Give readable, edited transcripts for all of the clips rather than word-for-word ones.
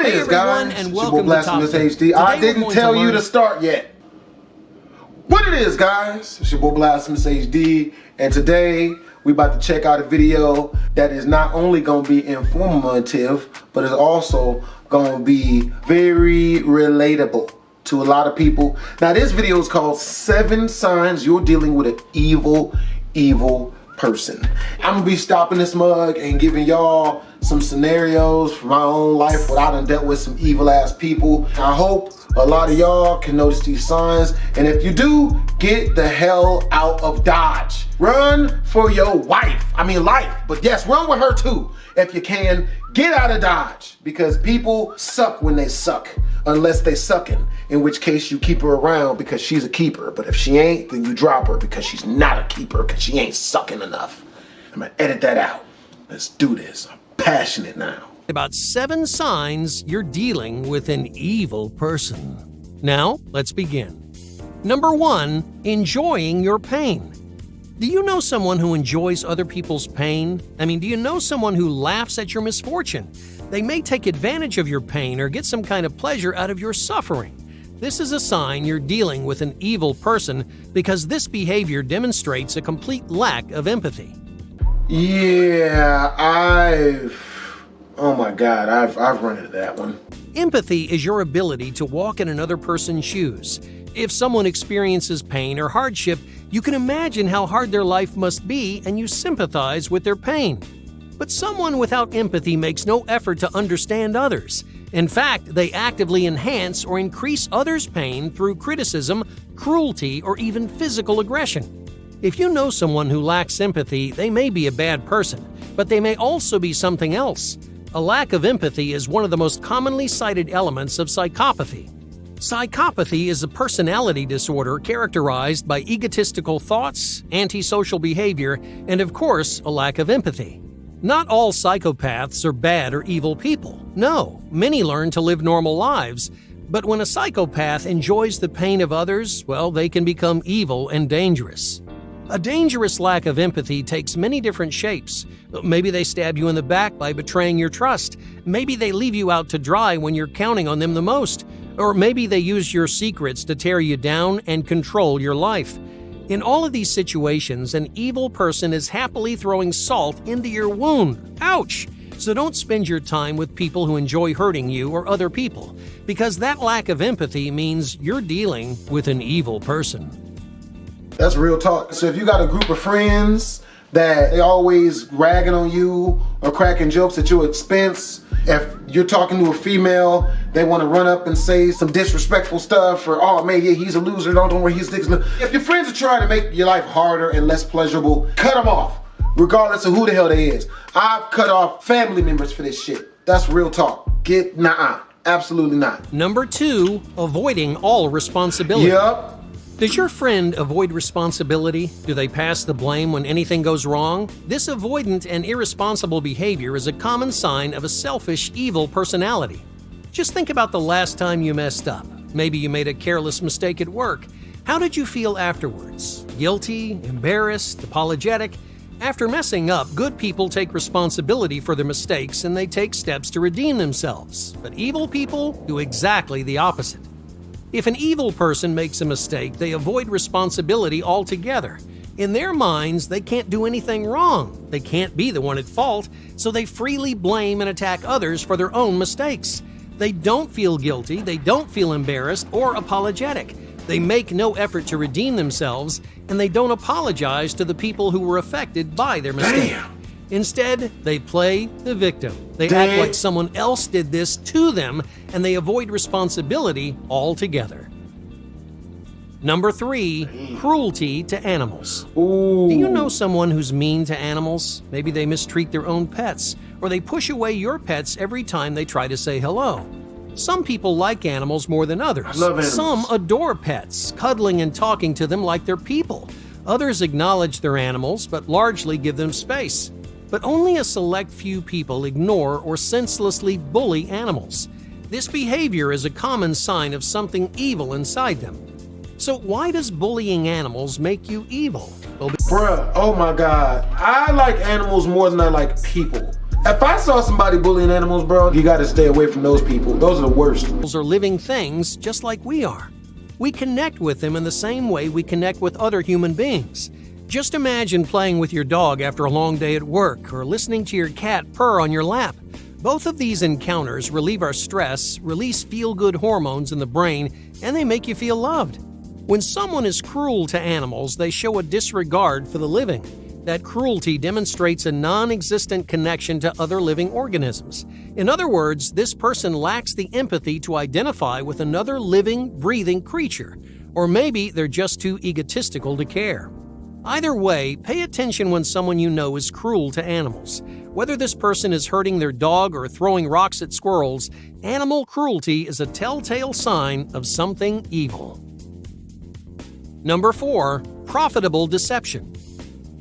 What it is, guys? And it's welcome your boy to Top Blastphamoushd. Today I didn't tell you learn... to start yet. What it is, guys? It's your boy Blastphamoushd, and today we about to check out a video that is not only gonna be informative, but is also gonna be very relatable to a lot of people. Now, this video is called 7 Signs You're Dealing with an Evil Person. I'm gonna be stopping this mug and giving y'all some scenarios from my own life where I done dealt with some evil ass people. I hope a lot of y'all can notice these signs, and if you do, get the hell out of Dodge. Run for your life, but yes, run with her too. If you can, get out of Dodge, because people suck when they suck, unless they sucking, in which case you keep her around because she's a keeper. But if she ain't, then you drop her because she's not a keeper, because she ain't sucking enough. I'm gonna edit that out. Let's do this. I'm passionate now. About 7 signs you're dealing with an evil person. Now, let's begin. Number 1, enjoying your pain. Do you know someone who enjoys other people's pain? Do you know someone who laughs at your misfortune? They may take advantage of your pain or get some kind of pleasure out of your suffering. This is a sign you're dealing with an evil person, because this behavior demonstrates a complete lack of empathy. Yeah, oh my God, I've run into that one. Empathy is your ability to walk in another person's shoes. If someone experiences pain or hardship, you can imagine how hard their life must be, and you sympathize with their pain. But someone without empathy makes no effort to understand others. In fact, they actively enhance or increase others' pain through criticism, cruelty, or even physical aggression. If you know someone who lacks empathy, they may be a bad person, but they may also be something else. A lack of empathy is one of the most commonly cited elements of psychopathy. Psychopathy is a personality disorder characterized by egotistical thoughts, antisocial behavior, and of course, a lack of empathy. Not all psychopaths are bad or evil people. No, many learn to live normal lives. But when a psychopath enjoys the pain of others, well, they can become evil and dangerous. A dangerous lack of empathy takes many different shapes. Maybe they stab you in the back by betraying your trust. Maybe they leave you out to dry when you're counting on them the most. Or maybe they use your secrets to tear you down and control your life. In all of these situations, an evil person is happily throwing salt into your wound. Ouch! So don't spend your time with people who enjoy hurting you or other people, because that lack of empathy means you're dealing with an evil person. That's real talk. So if you got a group of friends that they always ragging on you or cracking jokes at your expense, if you're talking to a female, they want to run up and say some disrespectful stuff, or, oh man, yeah, he's a loser, don't worry, he's this. If your friends are trying to make your life harder and less pleasurable, cut them off, regardless of who the hell they is. I've cut off family members for this shit. That's real talk. Absolutely not. Number 2, avoiding all responsibility. Yep. Does your friend avoid responsibility? Do they pass the blame when anything goes wrong? This avoidant and irresponsible behavior is a common sign of a selfish, evil personality. Just think about the last time you messed up. Maybe you made a careless mistake at work. How did you feel afterwards? Guilty, embarrassed, apologetic? After messing up, good people take responsibility for their mistakes and they take steps to redeem themselves. But evil people do exactly the opposite. If an evil person makes a mistake, they avoid responsibility altogether. In their minds, they can't do anything wrong. They can't be the one at fault, so they freely blame and attack others for their own mistakes. They don't feel guilty, they don't feel embarrassed or apologetic. They make no effort to redeem themselves, and they don't apologize to the people who were affected by their mistake. Damn. Instead, they play the victim. They act like someone else did this to them, and they avoid responsibility altogether. Number 3, cruelty to animals. Ooh. Do you know someone who's mean to animals? Maybe they mistreat their own pets, or they push away your pets every time they try to say hello. Some people like animals more than others. I love animals. Some adore pets, cuddling and talking to them like they're people. Others acknowledge their animals, but largely give them space. But only a select few people ignore or senselessly bully animals. This behavior is a common sign of something evil inside them. So why does bullying animals make you evil? Bruh, oh my God. I like animals more than I like people. If I saw somebody bullying animals, bro, you gotta stay away from those people. Those are the worst. Animals are living things just like we are. We connect with them in the same way we connect with other human beings. Just imagine playing with your dog after a long day at work or listening to your cat purr on your lap. Both of these encounters relieve our stress, release feel-good hormones in the brain, and they make you feel loved. When someone is cruel to animals, they show a disregard for the living. That cruelty demonstrates a non-existent connection to other living organisms. In other words, this person lacks the empathy to identify with another living, breathing creature. Or maybe they're just too egotistical to care. Either way, pay attention when someone you know is cruel to animals. Whether this person is hurting their dog or throwing rocks at squirrels, animal cruelty is a telltale sign of something evil. Number 4. Profitable deception.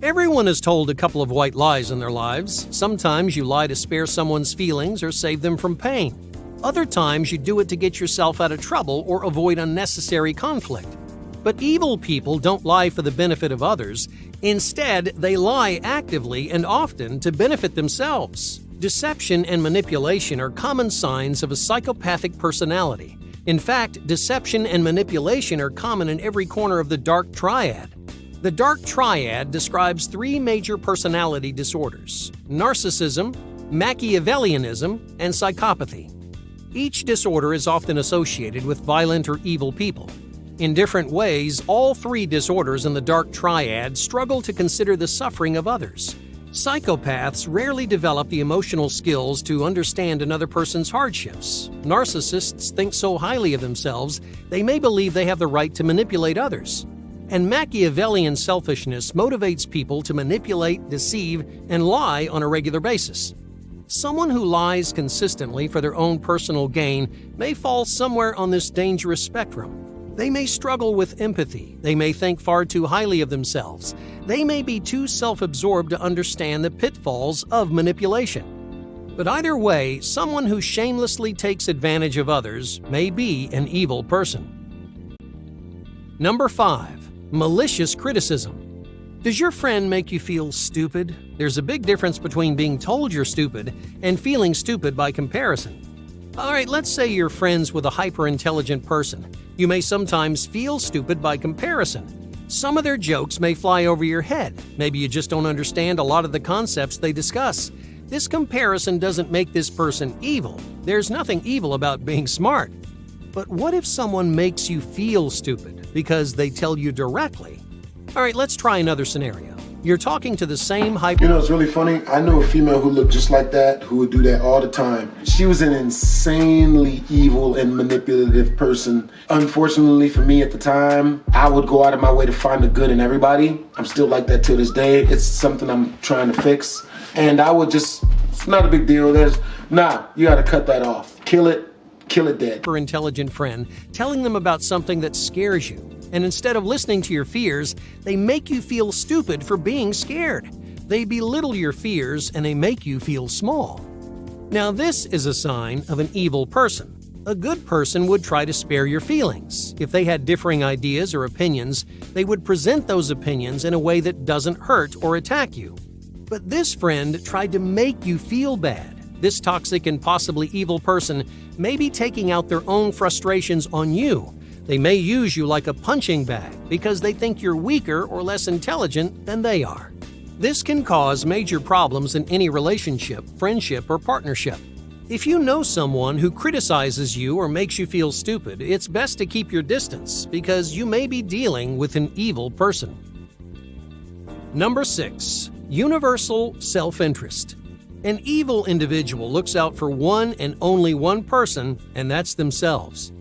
Everyone is told a couple of white lies in their lives. Sometimes you lie to spare someone's feelings or save them from pain. Other times you do it to get yourself out of trouble or avoid unnecessary conflict. But evil people don't lie for the benefit of others. Instead, they lie actively and often to benefit themselves. Deception and manipulation are common signs of a psychopathic personality. In fact, deception and manipulation are common in every corner of the dark triad. The dark triad describes 3 major personality disorders: narcissism, Machiavellianism, and psychopathy. Each disorder is often associated with violent or evil people. In different ways, all 3 disorders in the dark triad struggle to consider the suffering of others. Psychopaths rarely develop the emotional skills to understand another person's hardships. Narcissists think so highly of themselves, they may believe they have the right to manipulate others. And Machiavellian selfishness motivates people to manipulate, deceive, and lie on a regular basis. Someone who lies consistently for their own personal gain may fall somewhere on this dangerous spectrum. They may struggle with empathy. They may think far too highly of themselves. They may be too self-absorbed to understand the pitfalls of manipulation. But either way, someone who shamelessly takes advantage of others may be an evil person. Number 5. Malicious criticism. Does your friend make you feel stupid? There's a big difference between being told you're stupid and feeling stupid by comparison. Alright, let's say you're friends with a hyper-intelligent person. You may sometimes feel stupid by comparison. Some of their jokes may fly over your head. Maybe you just don't understand a lot of the concepts they discuss. This comparison doesn't make this person evil. There's nothing evil about being smart. But what if someone makes you feel stupid because they tell you directly? Alright, let's try another scenario. You're talking to the same You know, it's really funny. I knew a female who looked just like that, who would do that all the time. She was an insanely evil and manipulative person. Unfortunately for me at the time, I would go out of my way to find the good in everybody. I'm still like that till this day. It's something I'm trying to fix. And I would just, it's not a big deal. You gotta cut that off. Kill it dead. Intelligent friend telling them about something that scares you. And instead of listening to your fears, they make you feel stupid for being scared. They belittle your fears and they make you feel small. Now this is a sign of an evil person. A good person would try to spare your feelings. If they had differing ideas or opinions, they would present those opinions in a way that doesn't hurt or attack you. But this friend tried to make you feel bad. This toxic and possibly evil person may be taking out their own frustrations on you. They may use you like a punching bag because they think you're weaker or less intelligent than they are. This can cause major problems in any relationship, friendship, or partnership. If you know someone who criticizes you or makes you feel stupid, it's best to keep your distance because you may be dealing with an evil person. Number 6. Universal self-interest. An evil individual looks out for one and only one person, and that's themselves.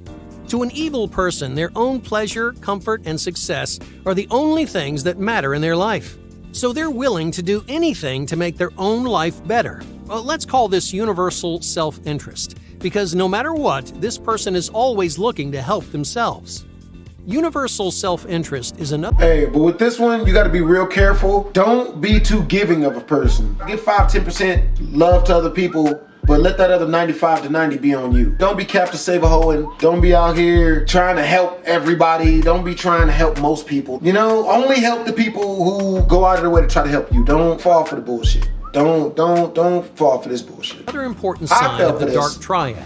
To an evil person, their own pleasure, comfort, and success are the only things that matter in their life. So they're willing to do anything to make their own life better. Well, let's call this universal self-interest, because no matter what, this person is always looking to help themselves. Universal self-interest is another. Hey, but with this one, you gotta be real careful. Don't be too giving of a person. Give 5-10% love to other people, but let that other 95 to 90 be on you. Don't be capped to save a hoe, and don't be out here trying to help everybody. Don't be trying to help most people. You know, only help the people who go out of their way to try to help you. Don't fall for the bullshit. Don't fall for this bullshit. Another important sign of the dark triad.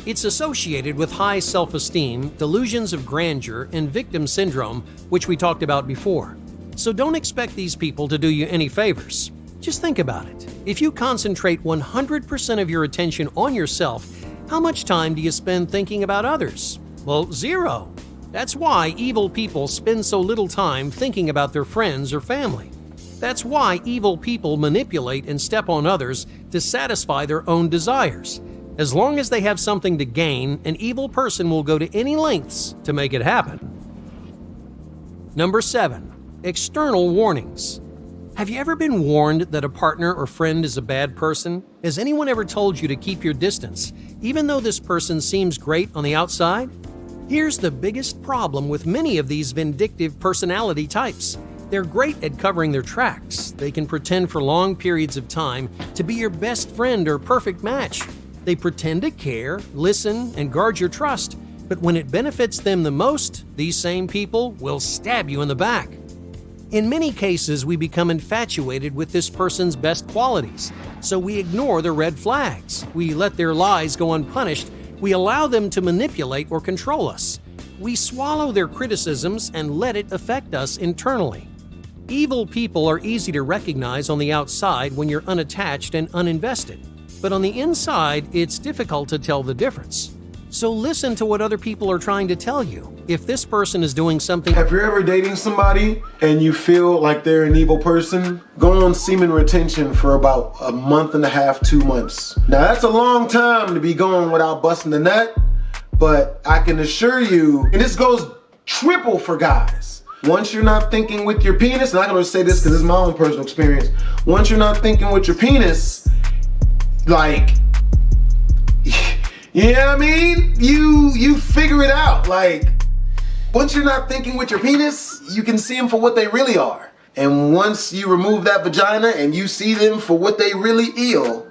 It's associated with high self-esteem, delusions of grandeur, and victim syndrome, which we talked about before. So don't expect these people to do you any favors. Just think about it. If you concentrate 100% of your attention on yourself, how much time do you spend thinking about others? Well, 0. That's why evil people spend so little time thinking about their friends or family. That's why evil people manipulate and step on others to satisfy their own desires. As long as they have something to gain, an evil person will go to any lengths to make it happen. Number 7. External warnings. Have you ever been warned that a partner or friend is a bad person? Has anyone ever told you to keep your distance, even though this person seems great on the outside? Here's the biggest problem with many of these vindictive personality types. They're great at covering their tracks. They can pretend for long periods of time to be your best friend or perfect match. They pretend to care, listen, and guard your trust. But when it benefits them the most, these same people will stab you in the back. In many cases, we become infatuated with this person's best qualities, so we ignore the red flags. We let their lies go unpunished. We allow them to manipulate or control us. We swallow their criticisms and let it affect us internally. Evil people are easy to recognize on the outside when you're unattached and uninvested, but on the inside, it's difficult to tell the difference. So listen to what other people are trying to tell you. If this person is doing something... If you're ever dating somebody and you feel like they're an evil person, go on semen retention for about a month and a half, 2 months. Now that's a long time to be going without busting the nut, but I can assure you, and this goes triple for guys. Once you're not thinking with your penis, and I'm gonna say this because this is my own personal experience. Once you're not thinking with your penis, like, you know what I mean? You figure it out. Like, once you're not thinking with your penis, you can see them for what they really are. And once you remove that vagina and you see them for what they really feel,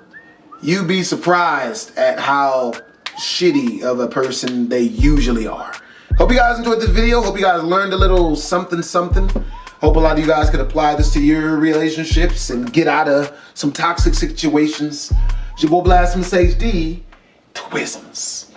you'd be surprised at how shitty of a person they usually are. Hope you guys enjoyed this video. Hope you guys learned a little something. Hope a lot of you guys could apply this to your relationships and get out of some toxic situations. It's your boy Blastphamoushd, Twisms.